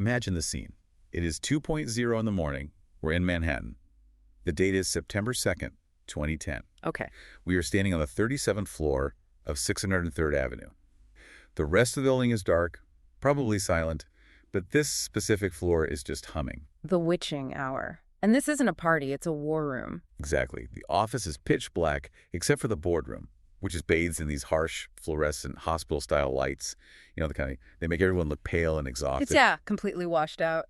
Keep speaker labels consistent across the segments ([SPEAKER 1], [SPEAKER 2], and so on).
[SPEAKER 1] Imagine the scene. It is 2:00 in the morning. We're in Manhattan. The date is September 2nd, 2010.
[SPEAKER 2] Okay.
[SPEAKER 1] We are standing on the 37th floor of 603rd Avenue. The rest of the building is dark, probably silent, but this specific floor is just humming.
[SPEAKER 2] The witching hour. And this isn't a party, it's a war room.
[SPEAKER 1] Exactly. The office is pitch black, except for the boardroom, which is bathed in these harsh, fluorescent, hospital-style lights. You know, they make everyone look pale and exhausted.
[SPEAKER 2] It's, completely washed out.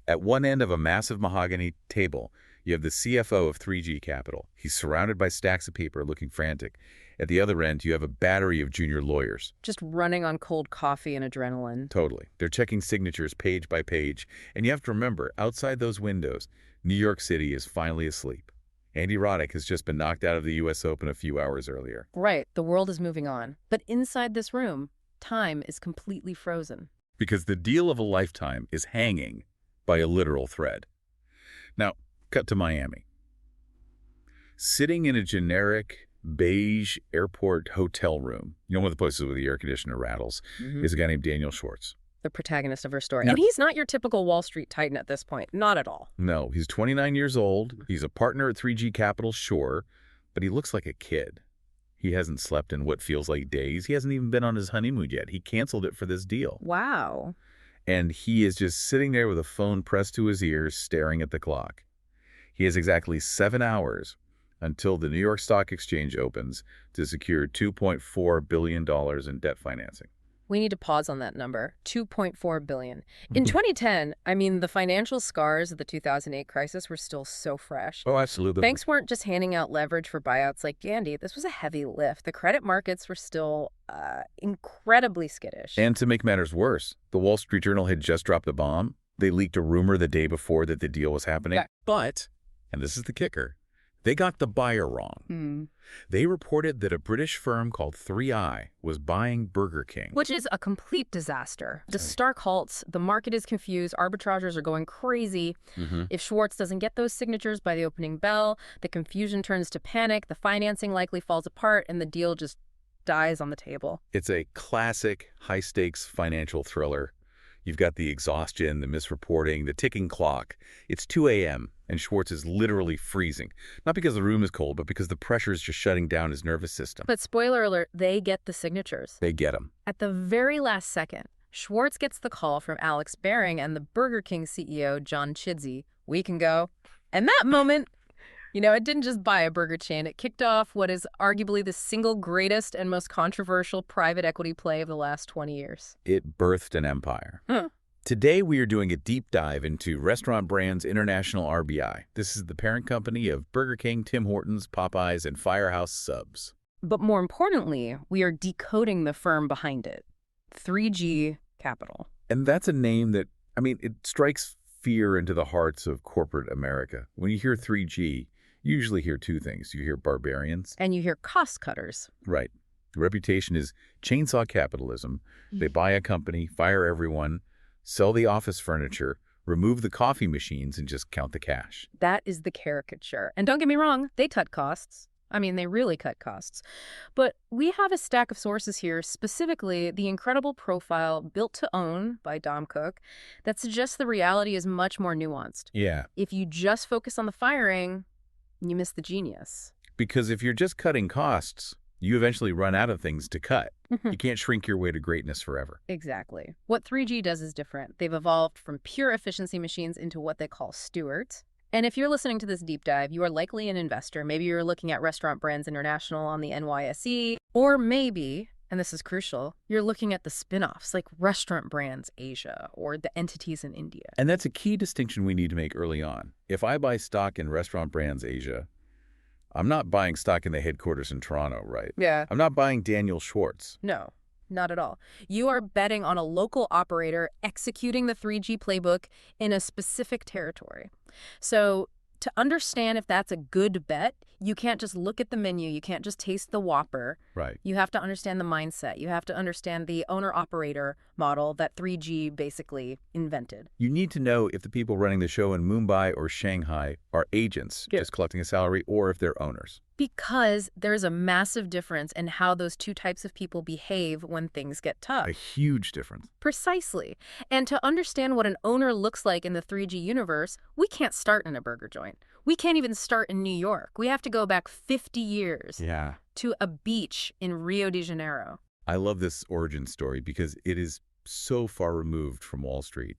[SPEAKER 1] At one end of a massive mahogany table, you have the CFO of 3G Capital. He's surrounded by stacks of paper looking frantic. At the other end, you have a battery of junior lawyers.
[SPEAKER 2] Just running on cold coffee and adrenaline.
[SPEAKER 1] Totally. They're checking signatures page by page. And you have to remember, outside those windows, New York City is finally asleep. Andy Roddick has just been knocked out of the U.S. Open a few hours earlier.
[SPEAKER 2] Right. The world is moving on. But inside this room, time is completely frozen.
[SPEAKER 1] Because the deal of a lifetime is hanging by a literal thread. Now, cut to Miami. Sitting in a generic beige airport hotel room, you know, one of the places where the air conditioner rattles, is a guy named Daniel Schwartz.
[SPEAKER 2] The protagonist of her story.
[SPEAKER 1] Yeah.
[SPEAKER 2] And he's not your typical Wall Street titan at this point. Not at all.
[SPEAKER 1] No, he's 29 years old. He's a partner at 3G Capital, sure, but he looks like a kid. He hasn't slept in what feels like days. He hasn't even been on his honeymoon yet. He canceled it for this deal.
[SPEAKER 2] Wow.
[SPEAKER 1] And he is just sitting there with a phone pressed to his ears, staring at the clock. He has exactly 7 hours until the New York Stock Exchange opens to secure $2.4 billion in debt financing.
[SPEAKER 2] We need to pause on that number, $2.4 billion. In 2010, I mean, the financial scars of the 2008 crisis were still so fresh.
[SPEAKER 1] Oh, absolutely.
[SPEAKER 2] Banks weren't just handing out leverage for buyouts like Gandhi. This was a heavy lift. The credit markets were still incredibly skittish.
[SPEAKER 1] And to make matters worse, the Wall Street Journal had just dropped a bomb. They leaked a rumor the day before that the deal was happening.
[SPEAKER 2] Yeah.
[SPEAKER 1] But, and this is the kicker, they got the buyer wrong. They reported that a British firm called 3i was buying Burger King.
[SPEAKER 2] Which is a complete disaster. To stark halts, the market is confused, arbitrageurs are going crazy. If Schwartz doesn't get those signatures by the opening bell, the confusion turns to panic, the financing likely falls apart, and the deal just dies on the table.
[SPEAKER 1] It's a classic high-stakes financial thriller. You've got the exhaustion, the misreporting, the ticking clock. It's 2 a.m., and Schwartz is literally freezing. Not because the room is cold, but because the pressure is just shutting down his nervous system.
[SPEAKER 2] But spoiler alert, they get the signatures.
[SPEAKER 1] They get them.
[SPEAKER 2] At the very last second, Schwartz gets the call from Alex Baring and the Burger King CEO, John Chidsey. We can go. And that moment, you know, it didn't just buy a burger chain. It kicked off what is arguably the single greatest and most controversial private equity play of the last 20 years.
[SPEAKER 1] It birthed an empire. Today, we are doing a deep dive into Restaurant Brands International RBI. This is the parent company of Burger King, Tim Hortons, Popeyes, and Firehouse Subs.
[SPEAKER 2] But more importantly, we are decoding the firm behind it, 3G Capital.
[SPEAKER 1] And that's a name that, I mean, it strikes fear into the hearts of corporate America. When you hear 3G, you usually hear two things. You hear barbarians.
[SPEAKER 2] And you hear cost cutters.
[SPEAKER 1] Right. The reputation is chainsaw capitalism. They buy a company, fire everyone, sell the office furniture, remove the coffee machines, and just count the cash.
[SPEAKER 2] That is the caricature. And don't get me wrong, they cut costs. I mean, they really cut costs. But we have a stack of sources here, specifically the incredible profile Built to Own by Dom Cook, that suggests the reality is much more nuanced.
[SPEAKER 1] Yeah.
[SPEAKER 2] If you just focus on the firing, you miss the genius.
[SPEAKER 1] Because if you're just cutting costs, you eventually run out of things to cut. You can't shrink your way to greatness forever.
[SPEAKER 2] Exactly. What 3G does is different. They've evolved from pure efficiency machines into what they call stewards. And if you're listening to this deep dive, you are likely an investor. Maybe you're looking at Restaurant Brands International on the NYSE, or maybe, and this is crucial, you're looking at the spin-offs like Restaurant Brands Asia or the entities in India.
[SPEAKER 1] And that's a key distinction we need to make early on. If I buy stock in Restaurant Brands Asia, I'm not buying stock in the headquarters in Toronto, right?
[SPEAKER 2] Yeah.
[SPEAKER 1] I'm not buying Daniel Schwartz.
[SPEAKER 2] No, not at all. You are betting on a local operator executing the 3G playbook in a specific territory. So to understand if that's a good bet, you can't just look at the menu. You can't just taste the Whopper.
[SPEAKER 1] Right.
[SPEAKER 2] You have to understand the mindset. You have to understand the owner-operator model that 3G basically invented.
[SPEAKER 1] You need to know if the people running the show in Mumbai or Shanghai are agents just collecting a salary or if they're owners.
[SPEAKER 2] Because there's a massive difference in how those two types of people behave when things get tough.
[SPEAKER 1] A huge difference.
[SPEAKER 2] Precisely. And to understand what an owner looks like in the 3G universe, we can't start in a burger joint. We can't even start in New York. We have to go back 50 years to a beach in Rio de Janeiro.
[SPEAKER 1] I love this origin story because it is so far removed from Wall Street.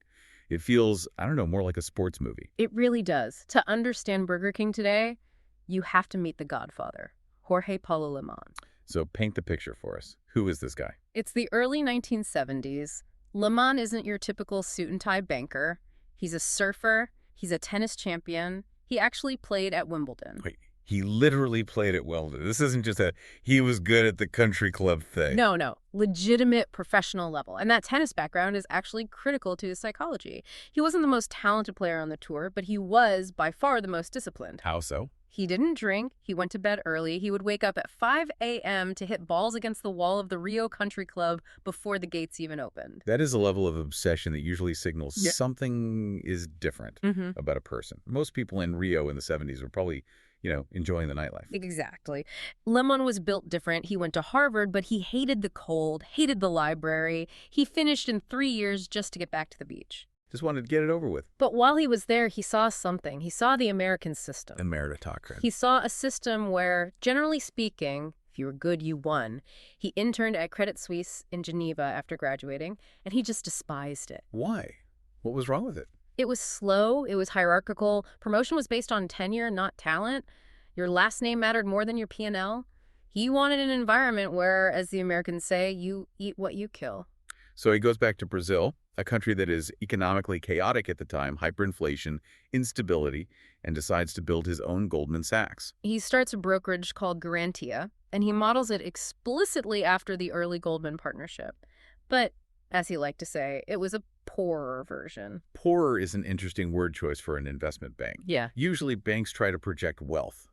[SPEAKER 1] It feels, I don't know, more like a sports movie.
[SPEAKER 2] It really does. To understand Burger King today, you have to meet the godfather, Jorge Paulo Lemon.
[SPEAKER 1] So paint the picture for us. Who is this guy?
[SPEAKER 2] It's the early 1970s. Lemon isn't your typical suit and tie banker. He's a surfer. He's a tennis champion. He actually played at Wimbledon.
[SPEAKER 1] Wait, he literally played at Wimbledon. This isn't just he was good at the country club thing.
[SPEAKER 2] No. Legitimate professional level. And that tennis background is actually critical to his psychology. He wasn't the most talented player on the tour, but he was by far the most disciplined.
[SPEAKER 1] How so?
[SPEAKER 2] He didn't drink. He went to bed early. He would wake up at 5 a.m. to hit balls against the wall of the Rio Country Club before the gates even opened.
[SPEAKER 1] That is a level of obsession that usually signals something is different about a person. Most people in Rio in the 70s were probably, enjoying the nightlife.
[SPEAKER 2] Exactly. Lemon was built different. He went to Harvard, but he hated the cold, hated the library. He finished in 3 years just to get back to the beach.
[SPEAKER 1] Just wanted to get it over with.
[SPEAKER 2] But while he was there, he saw something. He saw the American system.
[SPEAKER 1] A meritocracy.
[SPEAKER 2] He saw a system where, generally speaking, if you were good, you won. He interned at Credit Suisse in Geneva after graduating, and he just despised it.
[SPEAKER 1] Why? What was wrong with it?
[SPEAKER 2] It was slow. It was hierarchical. Promotion was based on tenure, not talent. Your last name mattered more than your P&L. He wanted an environment where, as the Americans say, you eat what you kill.
[SPEAKER 1] So he goes back to Brazil, a country that is economically chaotic at the time, hyperinflation, instability, and decides to build his own Goldman Sachs.
[SPEAKER 2] He starts a brokerage called Garantia, and he models it explicitly after the early Goldman partnership. But, as he liked to say, it was a poorer version.
[SPEAKER 1] Poorer is an interesting word choice for an investment bank.
[SPEAKER 2] Yeah.
[SPEAKER 1] Usually banks try to project wealth.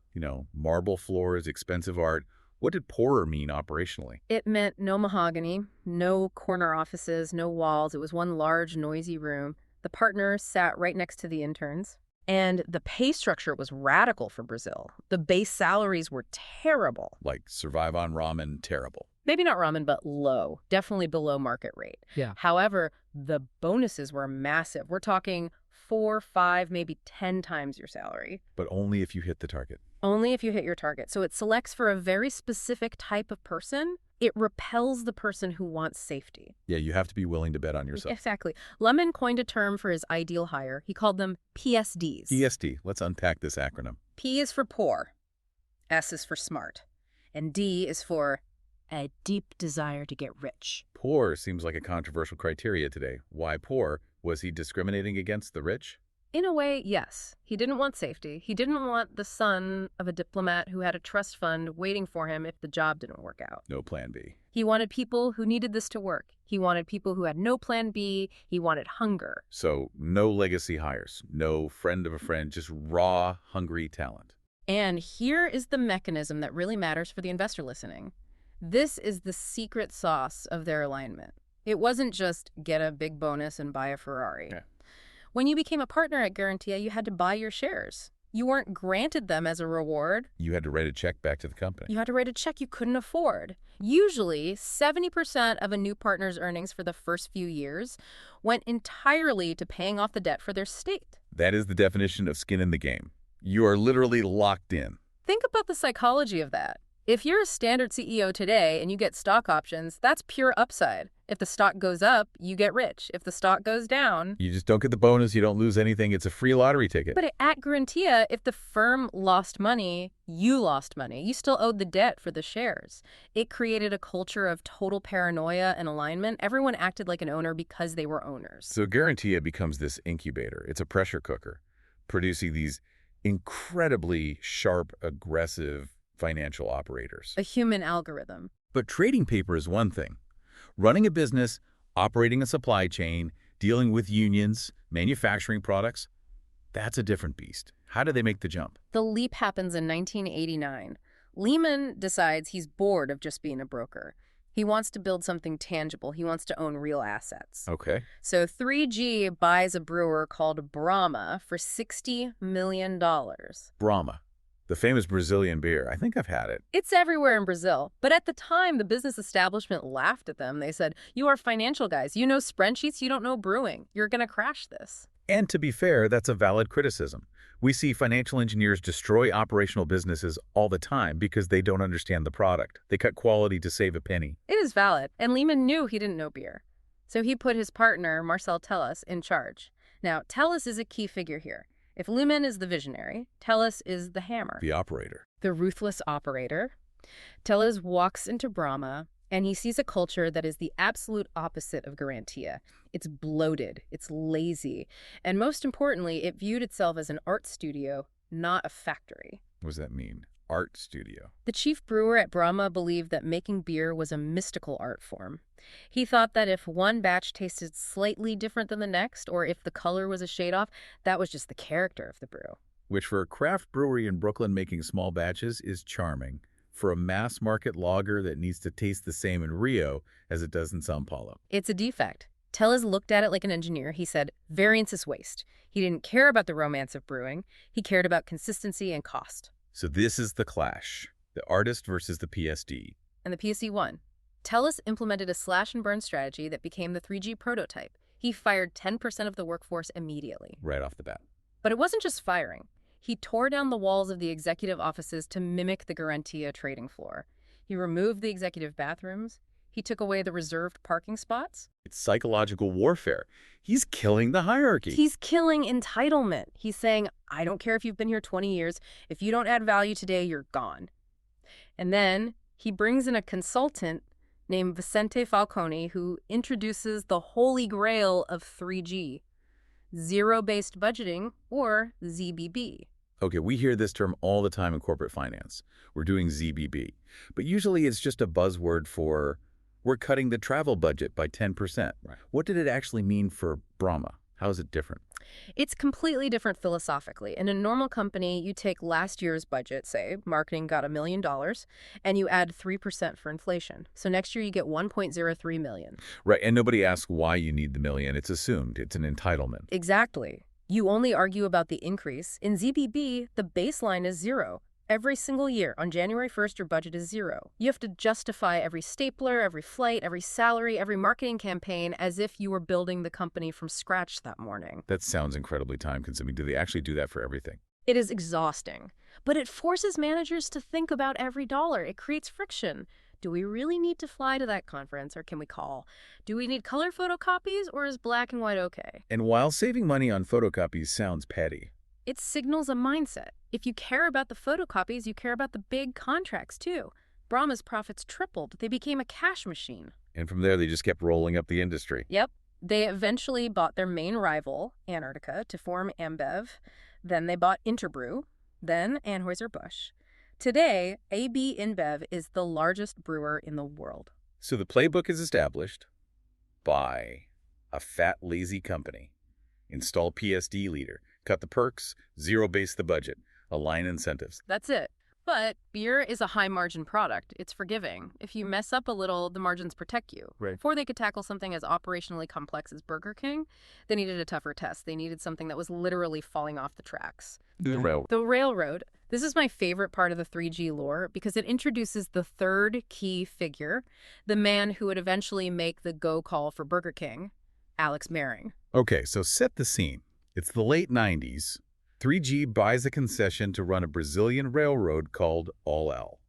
[SPEAKER 1] Marble floors, expensive art. What did poorer mean operationally?
[SPEAKER 2] It meant no mahogany, no corner offices, no walls. It was one large, noisy room. The partners sat right next to the interns. And the pay structure was radical for Brazil. The base salaries were terrible.
[SPEAKER 1] Like survive on ramen, terrible.
[SPEAKER 2] Maybe not ramen, but low. Definitely below market rate.
[SPEAKER 1] Yeah.
[SPEAKER 2] However, the bonuses were massive. We're talking 4, 5, maybe 10 times your salary.
[SPEAKER 1] But only if you hit the target.
[SPEAKER 2] Only if you hit your target. So it selects for a very specific type of person. It repels the person who wants safety.
[SPEAKER 1] Yeah, you have to be willing to bet on yourself.
[SPEAKER 2] Exactly. Lemon coined a term for his ideal hire. He called them PSDs.
[SPEAKER 1] PSD. Let's unpack this acronym.
[SPEAKER 2] P is for poor. S is for smart. And D is for a deep desire to get rich.
[SPEAKER 1] Poor seems like a controversial criteria today. Why poor? Was he discriminating against the rich?
[SPEAKER 2] In a way, yes. He didn't want safety. He didn't want the son of a diplomat who had a trust fund waiting for him if the job didn't work out.
[SPEAKER 1] No plan B.
[SPEAKER 2] He wanted people who needed this to work. He wanted people who had no plan B. He wanted hunger.
[SPEAKER 1] So no legacy hires, no friend of a friend, just raw, hungry talent.
[SPEAKER 2] And here is the mechanism that really matters for the investor listening. This is the secret sauce of their alignment. It wasn't just get a big bonus and buy a Ferrari.
[SPEAKER 1] Yeah.
[SPEAKER 2] When you became a partner at Garantia, you had to buy your shares. You weren't granted them as a reward.
[SPEAKER 1] You had to write a check back to the company.
[SPEAKER 2] You had to write a check you couldn't afford. Usually, 70% of a new partner's earnings for the first few years went entirely to paying off the debt for their state.
[SPEAKER 1] That is the definition of skin in the game. You are literally locked in.
[SPEAKER 2] Think about the psychology of that. If you're a standard CEO today and you get stock options, that's pure upside. If the stock goes up, you get rich. If the stock goes down...
[SPEAKER 1] You just don't get the bonus, you don't lose anything, it's a free lottery ticket.
[SPEAKER 2] But at Garantia, if the firm lost money, you lost money. You still owed the debt for the shares. It created a culture of total paranoia and alignment. Everyone acted like an owner because they were owners.
[SPEAKER 1] So Garantia becomes this incubator. It's a pressure cooker, producing these incredibly sharp, aggressive financial operators.
[SPEAKER 2] A human algorithm.
[SPEAKER 1] But trading paper is one thing. Running a business, operating a supply chain, dealing with unions, manufacturing products, that's a different beast. How do they make the jump?
[SPEAKER 2] The leap happens in 1989. Lehman decides he's bored of just being a broker. He wants to build something tangible. He wants to own real assets.
[SPEAKER 1] Okay.
[SPEAKER 2] So 3G buys a brewer called Brahma for $60 million.
[SPEAKER 1] Brahma, the famous Brazilian beer. I think I've had it.
[SPEAKER 2] It's everywhere in Brazil. But at the time, the business establishment laughed at them. They said, "You are financial guys. You know spreadsheets. You don't know brewing. You're going to crash this."
[SPEAKER 1] And to be fair, that's a valid criticism. We see financial engineers destroy operational businesses all the time because they don't understand the product. They cut quality to save a penny.
[SPEAKER 2] It is valid. And Lehman knew he didn't know beer. So he put his partner, Marcel Tellus, in charge. Now, Tellus is a key figure here. If Lehman is the visionary, Tellus is the hammer.
[SPEAKER 1] The operator.
[SPEAKER 2] The ruthless operator. Tellus walks into Brahma, and he sees a culture that is the absolute opposite of Garantia. It's bloated, it's lazy, and most importantly, it viewed itself as an art studio, not a factory.
[SPEAKER 1] What does that mean? Art studio.
[SPEAKER 2] The chief brewer at Brahma believed that making beer was a mystical art form. He thought that if one batch tasted slightly different than the next, or if the color was a shade off, that was just the character of the brew.
[SPEAKER 1] Which for a craft brewery in Brooklyn making small batches is charming. For a mass market lager that needs to taste the same in Rio as it does in São Paulo.
[SPEAKER 2] It's a defect. Tellus looked at it like an engineer. He said, variance is waste. He didn't care about the romance of brewing. He cared about consistency and cost.
[SPEAKER 1] So this is the clash. The artist versus the PSD.
[SPEAKER 2] And the PSD won. Tellus implemented a slash-and-burn strategy that became the 3G prototype. He fired 10% of the workforce immediately.
[SPEAKER 1] Right off the bat.
[SPEAKER 2] But it wasn't just firing. He tore down the walls of the executive offices to mimic the Garantia trading floor. He removed the executive bathrooms. He took away the reserved parking spots.
[SPEAKER 1] It's psychological warfare. He's killing the hierarchy.
[SPEAKER 2] He's killing entitlement. He's saying, I don't care if you've been here 20 years. If you don't add value today, you're gone. And then he brings in a consultant named Vicente Falcone who introduces the holy grail of 3G, zero-based budgeting, or ZBB.
[SPEAKER 1] Okay, we hear this term all the time in corporate finance. We're doing ZBB. But usually it's just a buzzword for we're cutting the travel budget by 10%. Right. What did it actually mean for Brahma? How is it different?
[SPEAKER 2] It's completely different philosophically. In a normal company, you take last year's budget, say marketing got $1 million, and you add 3% for inflation. So next year you get $1.03 million.
[SPEAKER 1] Right, and nobody asks why you need the million. It's assumed. It's an entitlement.
[SPEAKER 2] Exactly. You only argue about the increase. In ZBB, the baseline is zero. Every single year, on January 1st, your budget is zero. You have to justify every stapler, every flight, every salary, every marketing campaign as if you were building the company from scratch that morning.
[SPEAKER 1] That sounds incredibly time-consuming. Do they actually do that for everything?
[SPEAKER 2] It is exhausting, but it forces managers to think about every dollar. It creates friction. Do we really need to fly to that conference, or can we call? Do we need color photocopies, or is black and white okay?
[SPEAKER 1] And while saving money on photocopies sounds petty,
[SPEAKER 2] it signals a mindset. If you care about the photocopies, you care about the big contracts, too. Brahma's profits tripled. They became a cash machine.
[SPEAKER 1] And from there, they just kept rolling up the industry.
[SPEAKER 2] Yep. They eventually bought their main rival, Antarctica, to form Ambev. Then they bought Interbrew. Then Anheuser-Busch. Today, AB InBev is the largest brewer in the world.
[SPEAKER 1] So the playbook is established. Buy a fat, lazy company. Install PSD leader. Cut the perks, zero-base the budget, align incentives.
[SPEAKER 2] That's it. But beer is a high-margin product. It's forgiving. If you mess up a little, the margins protect you.
[SPEAKER 1] Right.
[SPEAKER 2] Before they could tackle something as operationally complex as Burger King, they needed a tougher test. They needed something that was literally falling off the tracks.
[SPEAKER 1] The railroad.
[SPEAKER 2] The railroad. This is my favorite part of the 3G lore because it introduces the third key figure, the man who would eventually make the go call for Burger King, Alex Maring.
[SPEAKER 1] Okay, so set the scene. It's the late 90s. 3G buys a concession to run a Brazilian railroad called All-El.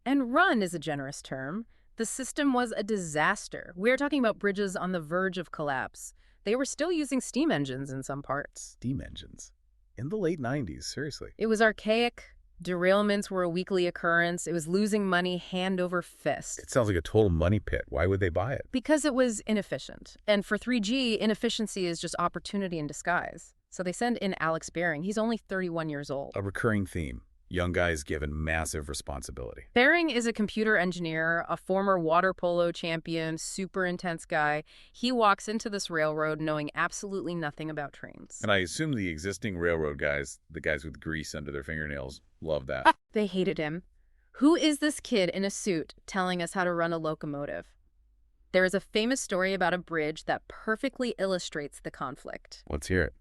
[SPEAKER 2] And run is a generous term. The system was a disaster. We're talking about bridges on the verge of collapse. They were still using steam engines in some parts.
[SPEAKER 1] Steam engines? In the late 90s, seriously.
[SPEAKER 2] It was archaic. Derailments were a weekly occurrence. It was losing money hand over fist.
[SPEAKER 1] It sounds like a total money pit. Why would they buy it?
[SPEAKER 2] Because it was inefficient. And for 3G, inefficiency is just opportunity in disguise. So they send in Alex Baring. He's only 31 years old.
[SPEAKER 1] A recurring theme. Young guys given massive responsibility.
[SPEAKER 2] Baring is a computer engineer, a former water polo champion, super intense guy. He walks into this railroad knowing absolutely nothing about trains.
[SPEAKER 1] And I assume the existing railroad guys, the guys with grease under their fingernails, love that.
[SPEAKER 2] They hated him. Who is this kid in a suit telling us how to run a locomotive? There is a famous story about a bridge that perfectly illustrates the conflict.
[SPEAKER 1] Let's hear it.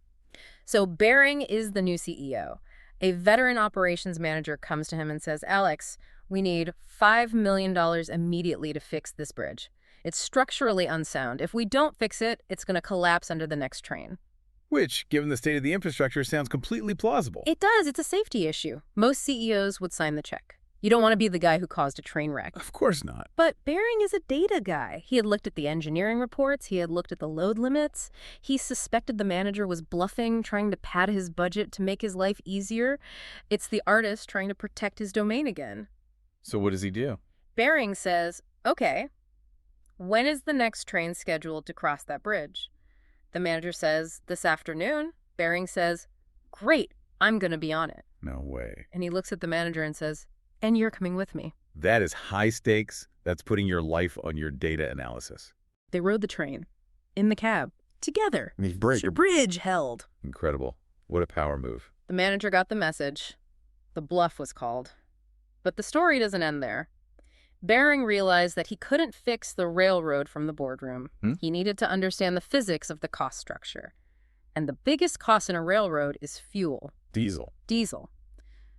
[SPEAKER 2] So Bering is the new CEO. A veteran operations manager comes to him and says, Alex, we need $5 million immediately to fix this bridge. It's structurally unsound. If we don't fix it, it's going to collapse under the next train.
[SPEAKER 1] Which, given the state of the infrastructure, sounds completely plausible.
[SPEAKER 2] It does. It's a safety issue. Most CEOs would sign the check. You don't want to be the guy who caused a train wreck.
[SPEAKER 1] Of course not.
[SPEAKER 2] But Bering is a data guy. He had looked at the engineering reports. He had looked at the load limits. He suspected the manager was bluffing, trying to pad his budget to make his life easier. It's the artist trying to protect his domain again.
[SPEAKER 1] So what does he do?
[SPEAKER 2] Bering says, okay, when is the next train scheduled to cross that bridge? The manager says, this afternoon. Bering says, great, I'm going to be on it.
[SPEAKER 1] No way.
[SPEAKER 2] And he looks at the manager and says, and you're coming with me.
[SPEAKER 1] That is high stakes. That's putting your life on your data analysis.
[SPEAKER 2] They rode the train, in the cab, together.
[SPEAKER 1] Bridge
[SPEAKER 2] held.
[SPEAKER 1] Incredible. What a power move.
[SPEAKER 2] The manager got the message. The bluff was called. But the story doesn't end there. Bering realized that he couldn't fix the railroad from the boardroom. He needed to understand the physics of the cost structure. And the biggest cost in a railroad is fuel. Diesel.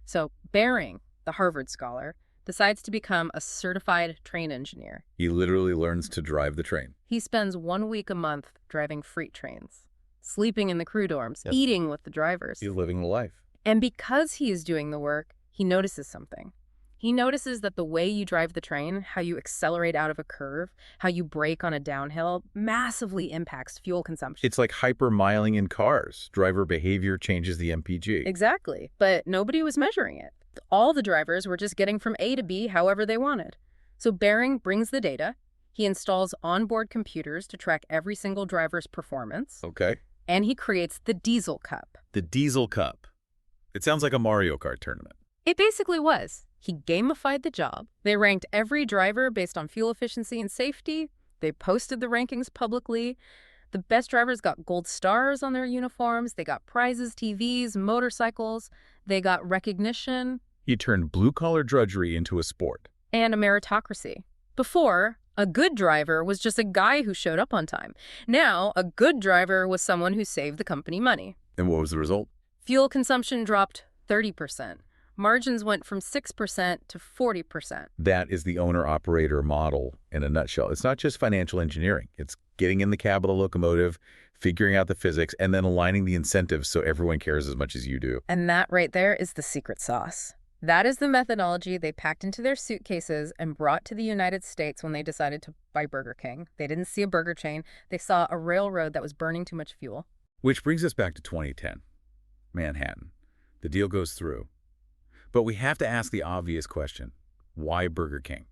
[SPEAKER 2] So Bering, the Harvard scholar, decides to become a certified train engineer.
[SPEAKER 1] He literally learns to drive the train.
[SPEAKER 2] He spends 1 week a month driving freight trains, sleeping in the crew dorms, eating with the drivers.
[SPEAKER 1] He's living the life.
[SPEAKER 2] And because he is doing the work, he notices something. He notices that the way you drive the train, how you accelerate out of a curve, how you brake on a downhill, massively impacts fuel consumption.
[SPEAKER 1] It's like hypermiling in cars. Driver behavior changes the MPG.
[SPEAKER 2] Exactly. But nobody was measuring it. All the drivers were just getting from A to B however they wanted. So Bering brings the data. He installs onboard computers to track every single driver's performance.
[SPEAKER 1] Okay.
[SPEAKER 2] And he creates the Diesel Cup.
[SPEAKER 1] The Diesel Cup. It sounds like a Mario Kart tournament.
[SPEAKER 2] It basically was. He gamified the job. They ranked every driver based on fuel efficiency and safety. They posted the rankings publicly. The best drivers got gold stars on their uniforms. They got prizes, TVs, motorcycles. They got recognition.
[SPEAKER 1] He turned blue-collar drudgery into a sport.
[SPEAKER 2] And a meritocracy. Before, a good driver was just a guy who showed up on time. Now, a good driver was someone who saved the company money.
[SPEAKER 1] And what was the result?
[SPEAKER 2] Fuel consumption dropped 30%. Margins went from 6% to 40%.
[SPEAKER 1] That is the owner-operator model in a nutshell. It's not just financial engineering. It's getting in the cab of the locomotive, figuring out the physics, and then aligning the incentives so everyone cares as much as you do.
[SPEAKER 2] And that right there is the secret sauce. That is the methodology they packed into their suitcases and brought to the United States when they decided to buy Burger King. They didn't see a burger chain. They saw a railroad that was burning too much fuel.
[SPEAKER 1] Which brings us back to 2010. Manhattan. The deal goes through. But we have to ask the obvious question. Why Burger King?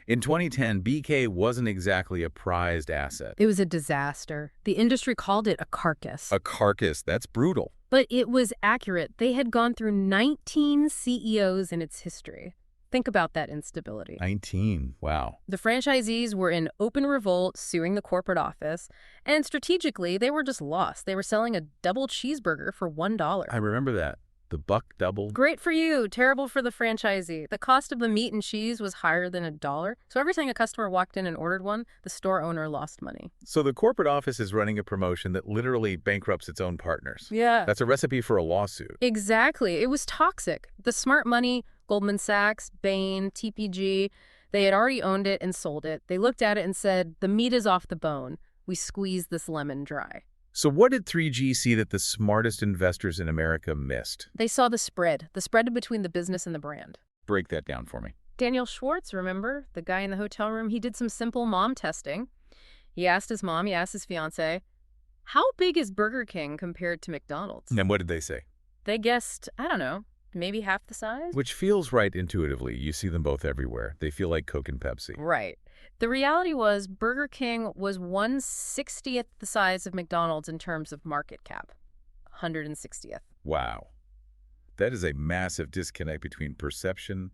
[SPEAKER 1] In 2010, BK wasn't exactly a prized asset.
[SPEAKER 2] It was a disaster. The industry called it a carcass.
[SPEAKER 1] A carcass, that's brutal.
[SPEAKER 2] But it was accurate. They had gone through 19 CEOs in its history. Think about that instability.
[SPEAKER 1] 19, wow.
[SPEAKER 2] The franchisees were in open revolt, suing the corporate office. And strategically, they were just lost. They were selling a double cheeseburger for $1.
[SPEAKER 1] I remember that. The buck doubled.
[SPEAKER 2] Great for you, terrible for the franchisee. The cost of the meat and cheese was higher than $1. So every time a customer walked in and ordered one, the store owner lost money.
[SPEAKER 1] So the corporate office is running a promotion that literally bankrupts its own partners.
[SPEAKER 2] Yeah.
[SPEAKER 1] That's a recipe for a lawsuit.
[SPEAKER 2] Exactly. It was toxic. The smart money, Goldman Sachs, Bain, TPG, they had already owned it and sold it. They looked at it and said, the meat is off the bone. We squeezed this lemon dry.
[SPEAKER 1] So what did 3G see that the smartest investors in America missed?
[SPEAKER 2] They saw the spread between the business and the brand.
[SPEAKER 1] Break that down for me.
[SPEAKER 2] Daniel Schwartz, remember? The guy in the hotel room, he did some simple mom testing. He asked his mom, he asked his fiance, how big is Burger King compared to McDonald's?
[SPEAKER 1] And what did they say?
[SPEAKER 2] They guessed, I don't know, maybe half the size?
[SPEAKER 1] Which feels right intuitively. You see them both everywhere. They feel like Coke and Pepsi.
[SPEAKER 2] Right. The reality was Burger King was 1/60th the size of McDonald's in terms of market cap. 160th.
[SPEAKER 1] Wow. That is a massive disconnect between perception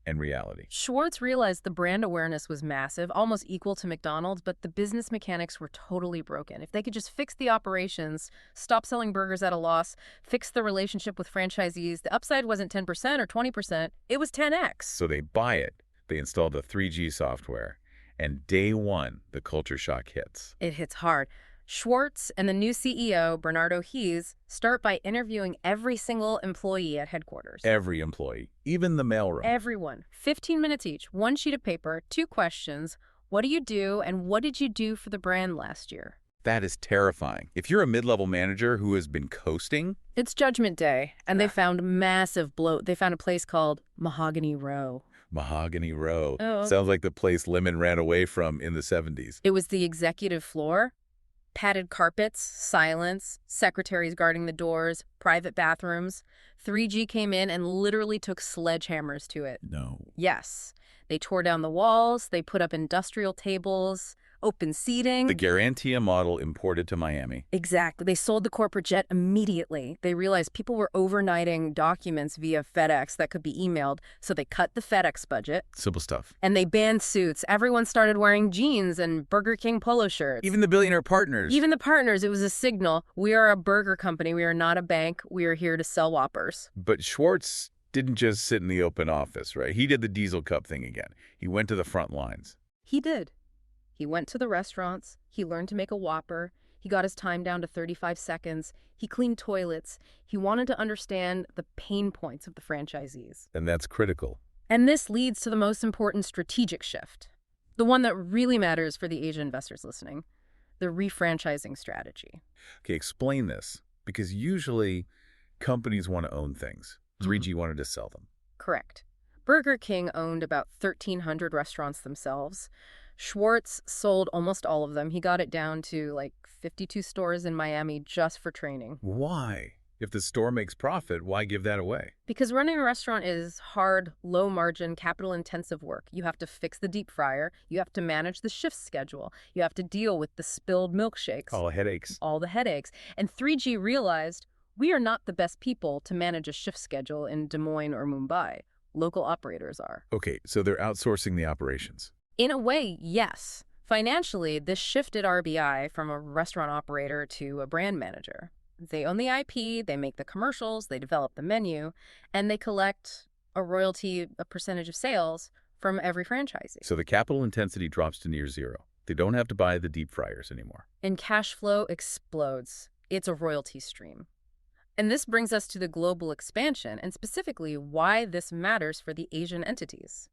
[SPEAKER 1] and reality.
[SPEAKER 2] Schwartz realized the brand awareness was massive, almost equal to McDonald's, but the business mechanics were totally broken. If they could just fix the operations, stop selling burgers at a loss, fix the relationship with franchisees, the upside wasn't 10% or 20%, it was 10x.
[SPEAKER 1] So they buy it. They install the 3G software. And day one, the culture shock hits.
[SPEAKER 2] It hits hard. Schwartz and the new CEO, Bernardo Hees, start by interviewing every single employee at headquarters.
[SPEAKER 1] Every employee, even the mailroom.
[SPEAKER 2] Everyone. 15 minutes each, one sheet of paper, 2 questions. What do you do, and what did you do for the brand last year?
[SPEAKER 1] That is terrifying. If you're a mid-level manager who has been coasting...
[SPEAKER 2] It's Judgment Day, and they found massive bloat. They found a place called Mahogany Row.
[SPEAKER 1] Mahogany Row.
[SPEAKER 2] Oh.
[SPEAKER 1] Sounds like the place Lemon ran away from in the 70s.
[SPEAKER 2] It was the executive floor. Padded carpets, silence, secretaries guarding the doors, private bathrooms. 3G came in and literally took sledgehammers to it.
[SPEAKER 1] No.
[SPEAKER 2] Yes. They tore down the walls, they put up industrial tables, open seating.
[SPEAKER 1] The Garantia model imported to Miami.
[SPEAKER 2] Exactly. They sold the corporate jet immediately. They realized people were overnighting documents via FedEx that could be emailed, so they cut the FedEx budget.
[SPEAKER 1] Simple stuff.
[SPEAKER 2] And they banned suits. Everyone started wearing jeans and Burger King polo shirts.
[SPEAKER 1] Even the billionaire partners.
[SPEAKER 2] Even the partners. It was a signal. We are a burger company. We are not a bank. We are here to sell Whoppers.
[SPEAKER 1] But Schwartz didn't just sit in the open office, right? He did the diesel cup thing again. He went to the front lines.
[SPEAKER 2] He did. He went to the restaurants. He learned to make a Whopper. He got his time down to 35 seconds. He cleaned toilets. He wanted to understand the pain points of the franchisees.
[SPEAKER 1] And that's critical.
[SPEAKER 2] And this leads to the most important strategic shift, the one that really matters for the Asian investors listening, the refranchising strategy.
[SPEAKER 1] Okay, explain this, because usually companies want to own things. 3G wanted to sell them.
[SPEAKER 2] Correct. Burger King owned about 1,300 restaurants themselves. Schwartz sold almost all of them. He got it down to like 52 stores in Miami just for training.
[SPEAKER 1] Why? If the store makes profit, why give that away?
[SPEAKER 2] Because running a restaurant is hard, low-margin, capital-intensive work. You have to fix the deep fryer. You have to manage the shift schedule. You have to deal with the spilled milkshakes.
[SPEAKER 1] All headaches.
[SPEAKER 2] All the headaches. And 3G realized we are not the best people to manage a shift schedule in Des Moines or Mumbai. Local operators are.
[SPEAKER 1] Okay, so they're outsourcing the operations.
[SPEAKER 2] In a way, yes. Financially, this shifted RBI from a restaurant operator to a brand manager. They own the IP, they make the commercials, they develop the menu, and they collect a royalty, a percentage of sales from every franchisee.
[SPEAKER 1] So the capital intensity drops to near zero. They don't have to buy the deep fryers anymore.
[SPEAKER 2] And cash flow explodes. It's a royalty stream. And this brings us to the global expansion, and specifically why this matters for the Asian entities.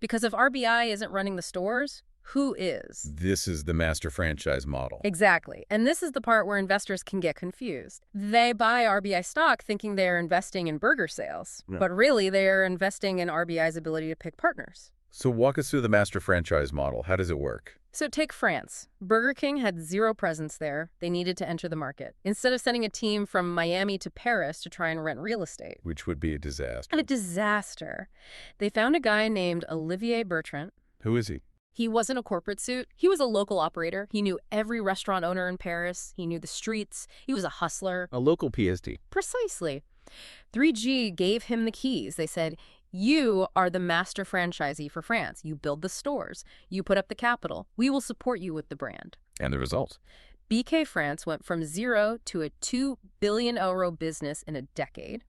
[SPEAKER 2] Because if RBI isn't running the stores, who is?
[SPEAKER 1] This is the master franchise model.
[SPEAKER 2] Exactly. And this is the part where investors can get confused. They buy RBI stock thinking they're investing in burger sales, but really they're investing in RBI's ability to pick partners.
[SPEAKER 1] So walk us through the master franchise model. How does it work?
[SPEAKER 2] So take France. Burger King had zero presence there. They needed to enter the market. Instead of sending a team from Miami to Paris to try and rent real estate.
[SPEAKER 1] Which would be a disaster.
[SPEAKER 2] A disaster. They found a guy named Olivier Bertrand.
[SPEAKER 1] Who is he?
[SPEAKER 2] He wasn't a corporate suit. He was a local operator. He knew every restaurant owner in Paris. He knew the streets. He was a hustler.
[SPEAKER 1] A local PST.
[SPEAKER 2] Precisely. 3G gave him the keys. They said, you are the master franchisee for France. You build the stores. You put up the capital. We will support you with the brand.
[SPEAKER 1] And the result?
[SPEAKER 2] BK France went from zero to a 2 billion euro business in a decade.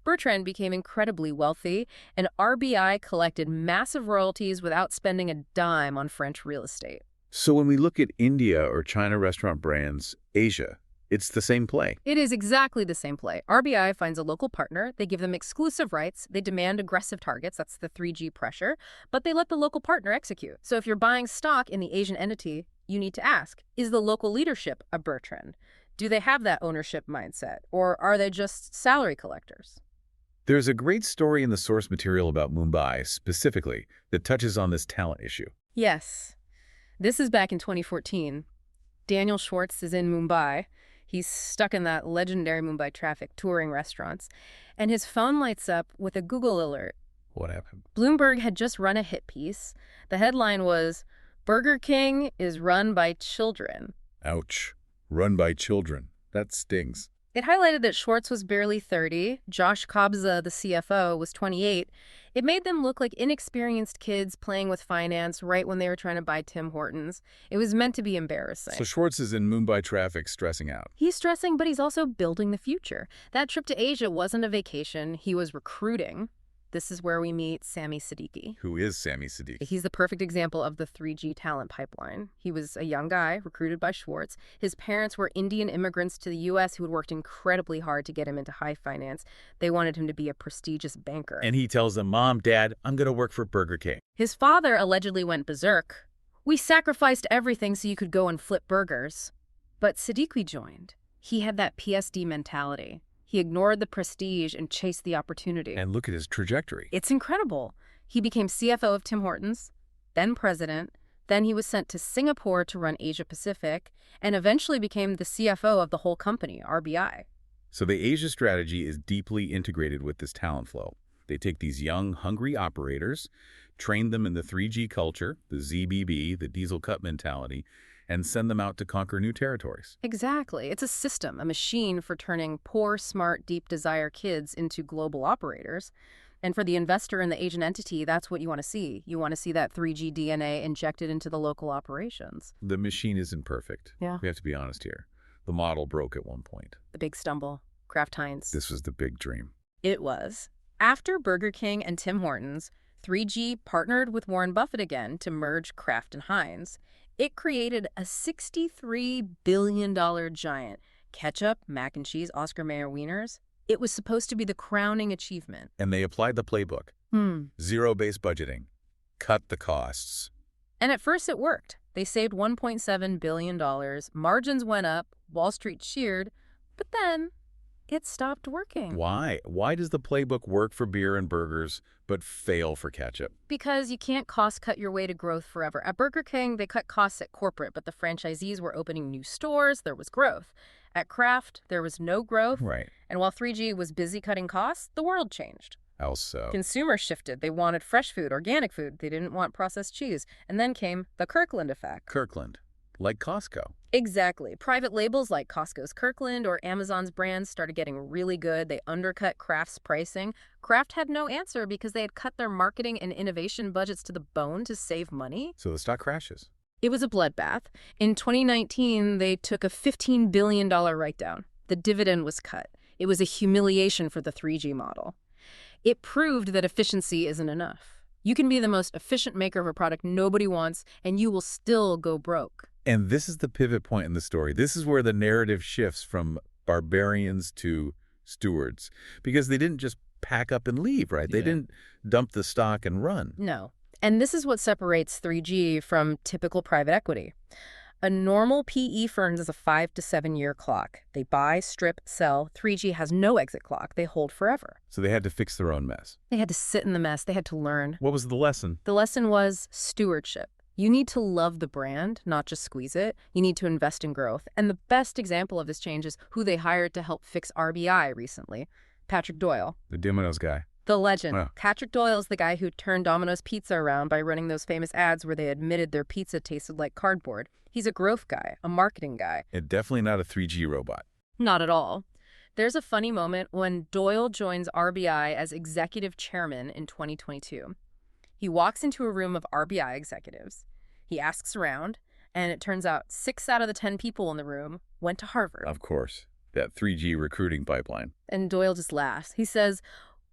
[SPEAKER 2] Bertrand became incredibly wealthy, and RBI collected massive royalties without spending a dime on French real estate.
[SPEAKER 1] So when we look at India or China restaurant brands, Asia, it's the same play.
[SPEAKER 2] It is exactly the same play. RBI finds a local partner, they give them exclusive rights, they demand aggressive targets, that's the 3G pressure, but they let the local partner execute. So if you're buying stock in the Asian entity, you need to ask, is the local leadership a Bertrand? Do they have that ownership mindset, or are they just salary collectors?
[SPEAKER 1] There's a great story in the source material about Mumbai, specifically, that touches on this talent issue.
[SPEAKER 2] Yes. This is back in 2014. Daniel Schwartz is in Mumbai. He's stuck in that legendary Mumbai traffic touring restaurants, and his phone lights up with a Google alert.
[SPEAKER 1] What happened?
[SPEAKER 2] Bloomberg had just run a hit piece. The headline was, Burger King is run by children.
[SPEAKER 1] Ouch. Run by children. That stings.
[SPEAKER 2] It highlighted that Schwartz was barely 30, Josh Kabza, the CFO, was 28. It made them look like inexperienced kids playing with finance right when they were trying to buy Tim Hortons. It was meant to be embarrassing.
[SPEAKER 1] So Schwartz is in Mumbai traffic stressing out.
[SPEAKER 2] He's stressing, but he's also building the future. That trip to Asia wasn't a vacation. He was recruiting. This is where we meet Sami Siddiqui.
[SPEAKER 1] Who is Sami Siddiqui?
[SPEAKER 2] He's the perfect example of the 3G talent pipeline. He was a young guy recruited by Schwartz. His parents were Indian immigrants to the U.S. who had worked incredibly hard to get him into high finance. They wanted him to be a prestigious banker.
[SPEAKER 1] And he tells them, Mom, Dad, I'm going to work for Burger King.
[SPEAKER 2] His father allegedly went berserk. We sacrificed everything so you could go and flip burgers. But Siddiqui joined. He had that PSD mentality. He ignored the prestige and chased the opportunity.
[SPEAKER 1] And look at his trajectory.
[SPEAKER 2] It's incredible. He became CFO of Tim Hortons, then president, then he was sent to Singapore to run Asia Pacific, and eventually became the CFO of the whole company, RBI.
[SPEAKER 1] So the Asia strategy is deeply integrated with this talent flow. They take these young, hungry operators, train them in the 3G culture, the ZBB, the diesel cut mentality, and send them out to conquer new territories.
[SPEAKER 2] Exactly. It's a system, a machine for turning poor, smart, deep desire kids into global operators. And for the investor in the Asian entity, that's what you want to see. You want to see that 3G DNA injected into the local operations.
[SPEAKER 1] The machine isn't perfect.
[SPEAKER 2] Yeah.
[SPEAKER 1] We have to be honest here. The model broke at one point.
[SPEAKER 2] The big stumble. Kraft Heinz.
[SPEAKER 1] This was the big dream.
[SPEAKER 2] It was. After Burger King and Tim Hortons, 3G partnered with Warren Buffett again to merge Kraft and Heinz. It created a $63 billion giant. Ketchup, mac and cheese, Oscar Mayer wieners. It was supposed to be the crowning achievement.
[SPEAKER 1] And they applied the playbook. Zero-based budgeting. Cut the costs.
[SPEAKER 2] And at first it worked. They saved $1.7 billion. Margins went up. Wall Street cheered. But then it stopped working.
[SPEAKER 1] Why? Why does the playbook work for beer and burgers but fail for ketchup?
[SPEAKER 2] Because you can't cost-cut your way to growth forever. At Burger King, they cut costs at corporate, but the franchisees were opening new stores. There was growth. At Kraft, there was no growth.
[SPEAKER 1] Right.
[SPEAKER 2] And while 3G was busy cutting costs, the world changed.
[SPEAKER 1] How so?
[SPEAKER 2] Consumers shifted. They wanted fresh food, organic food. They didn't want processed cheese. And then came the Kirkland effect.
[SPEAKER 1] Kirkland. Like Costco.
[SPEAKER 2] Exactly. Private labels like Costco's Kirkland or Amazon's brands started getting really good. They undercut Kraft's pricing. Kraft had no answer because they had cut their marketing and innovation budgets to the bone to save money.
[SPEAKER 1] So the stock crashes.
[SPEAKER 2] It was a bloodbath. In 2019, they took a $15 billion write-down. The dividend was cut. It was a humiliation for the 3G model. It proved that efficiency isn't enough. You can be the most efficient maker of a product nobody wants, and you will still go broke.
[SPEAKER 1] And this is the pivot point in the story. This is where the narrative shifts from barbarians to stewards. Because they didn't just pack up and leave, right? They didn't dump the stock and run.
[SPEAKER 2] No. And this is what separates 3G from typical private equity. A normal PE firm is a 5 to 7 year clock. They buy, strip, sell. 3G has no exit clock. They hold forever.
[SPEAKER 1] So they had to fix their own mess.
[SPEAKER 2] They had to sit in the mess. They had to learn.
[SPEAKER 1] What was the lesson?
[SPEAKER 2] The lesson was stewardship. You need to love the brand, not just squeeze it. You need to invest in growth. And the best example of this change is who they hired to help fix RBI recently. Patrick Doyle.
[SPEAKER 1] The Domino's guy.
[SPEAKER 2] The legend.
[SPEAKER 1] Wow.
[SPEAKER 2] Patrick Doyle is the guy who turned Domino's Pizza around by running those famous ads where they admitted their pizza tasted like cardboard. He's a growth guy, a marketing guy.
[SPEAKER 1] And definitely not a 3G robot.
[SPEAKER 2] Not at all. There's a funny moment when Doyle joins RBI as executive chairman in 2022. He walks into a room of RBI executives. He asks around, and it turns out 6 out of the 10 people in the room went to Harvard.
[SPEAKER 1] Of course. That 3G recruiting pipeline.
[SPEAKER 2] And Doyle just laughs. He says,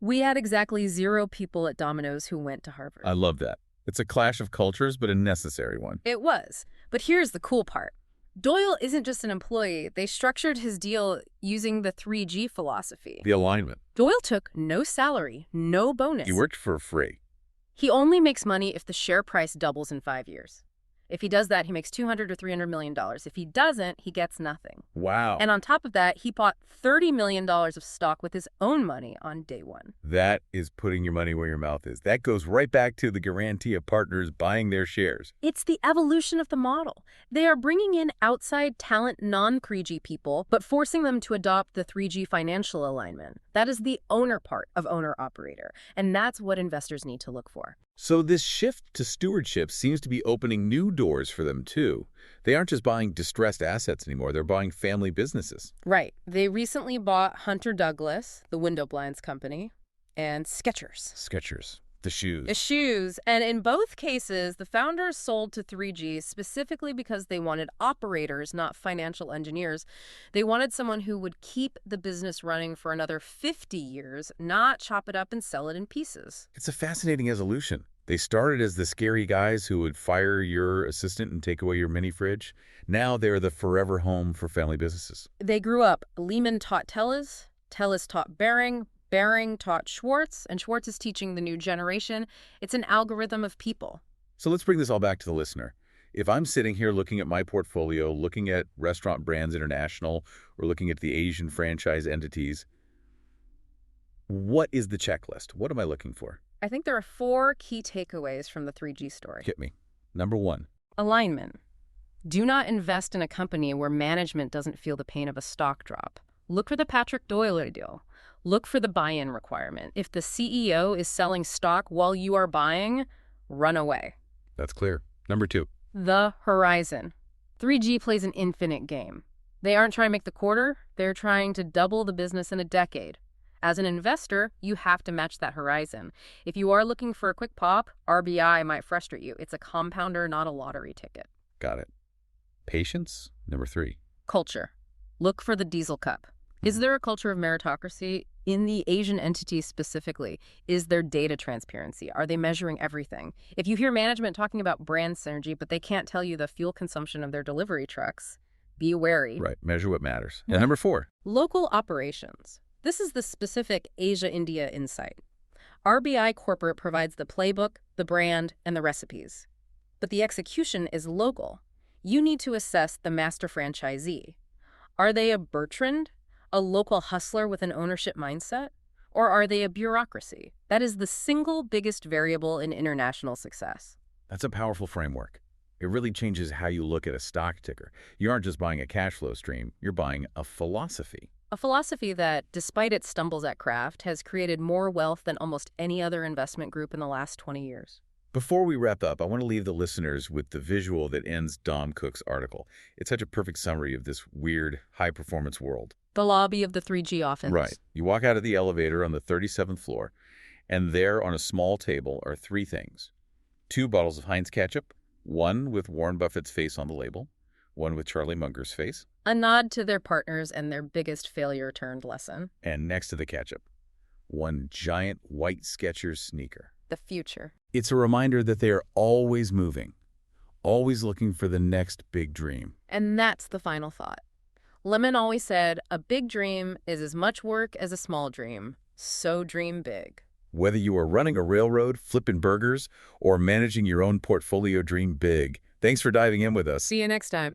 [SPEAKER 2] "We had exactly 0 people at Domino's who went to Harvard."
[SPEAKER 1] I love that. It's a clash of cultures, but a necessary one.
[SPEAKER 2] It was. But here's the cool part. Doyle isn't just an employee. They structured his deal using the 3G philosophy.
[SPEAKER 1] The alignment.
[SPEAKER 2] Doyle took no salary, no bonus.
[SPEAKER 1] He worked for free.
[SPEAKER 2] He only makes money if the share price doubles in 5 years. If he does that, he makes $200 or $300 million. If he doesn't, he gets nothing.
[SPEAKER 1] Wow.
[SPEAKER 2] And on top of that, he bought $30 million of stock with his own money on day one.
[SPEAKER 1] That is putting your money where your mouth is. That goes right back to the guarantee of partners buying their shares.
[SPEAKER 2] It's the evolution of the model. They are bringing in outside talent non-3G people, but forcing them to adopt the 3G financial alignment. That is the owner part of owner-operator, and that's what investors need to look for.
[SPEAKER 1] So this shift to stewardship seems to be opening new doors for them, too. They aren't just buying distressed assets anymore. They're buying family businesses.
[SPEAKER 2] Right. They recently bought Hunter Douglas, the window blinds company, and Skechers.
[SPEAKER 1] Skechers. The shoes.
[SPEAKER 2] Shoes. And in both cases, the founders sold to 3G specifically because they wanted operators, not financial engineers. They wanted someone who would keep the business running for another 50 years, not chop it up and sell it in pieces.
[SPEAKER 1] It's a fascinating evolution. They started as the scary guys who would fire your assistant and take away your mini fridge. Now they're the forever home for family businesses.
[SPEAKER 2] They grew up. Lehman taught Tellez, Tellez taught Baring, Baring taught Schwartz, and Schwartz is teaching the new generation. It's an algorithm of people.
[SPEAKER 1] So let's bring this all back to the listener. If I'm sitting here looking at my portfolio, looking at Restaurant Brands International, or looking at the Asian franchise entities, what is the checklist? What am I looking for?
[SPEAKER 2] I think there are 4 key takeaways from the 3G story.
[SPEAKER 1] Hit me. Number 1.
[SPEAKER 2] Alignment. Do not invest in a company where management doesn't feel the pain of a stock drop. Look for the Patrick Doyle deal. Look for the buy-in requirement. If the CEO is selling stock while you are buying, run away.
[SPEAKER 1] That's clear. Number 2.
[SPEAKER 2] The horizon. 3G plays an infinite game. They aren't trying to make the quarter. They're trying to double the business in a decade. As an investor, you have to match that horizon. If you are looking for a quick pop, RBI might frustrate you. It's a compounder, not a lottery ticket.
[SPEAKER 1] Got it. Patience. Number 3.
[SPEAKER 2] Culture. Look for the diesel cup. Is there a culture of meritocracy in the Asian entity specifically? Is there data transparency? Are they measuring everything? If you hear management talking about brand synergy, but they can't tell you the fuel consumption of their delivery trucks, be wary.
[SPEAKER 1] Right. Measure what matters. And number 4.
[SPEAKER 2] Local operations. This is the specific Asia-India insight. RBI Corporate provides the playbook, the brand, and the recipes. But the execution is local. You need to assess the master franchisee. Are they a Bertrand? A local hustler with an ownership mindset? Or are they a bureaucracy? That is the single biggest variable in international success.
[SPEAKER 1] That's a powerful framework. It really changes how you look at a stock ticker. You aren't just buying a cash flow stream, you're buying a philosophy.
[SPEAKER 2] A philosophy that, despite its stumbles at craft, has created more wealth than almost any other investment group in the last 20 years.
[SPEAKER 1] Before we wrap up, I want to leave the listeners with the visual that ends Dom Cook's article. It's such a perfect summary of this weird, high-performance world.
[SPEAKER 2] The lobby of the 3G office.
[SPEAKER 1] Right. You walk out of the elevator on the 37th floor, and there on a small table are 3 things. 2 bottles of Heinz ketchup, one with Warren Buffett's face on the label, one with Charlie Munger's face.
[SPEAKER 2] A nod to their partners and their biggest failure turned lesson.
[SPEAKER 1] And next to the ketchup, one giant white Skechers sneaker.
[SPEAKER 2] The future.
[SPEAKER 1] It's a reminder that they are always moving, always looking for the next big dream.
[SPEAKER 2] And that's the final thought. Lemon always said, a big dream is as much work as a small dream, so dream big.
[SPEAKER 1] Whether you are running a railroad, flipping burgers, or managing your own portfolio, dream big. Thanks for diving in with us.
[SPEAKER 2] See you next time.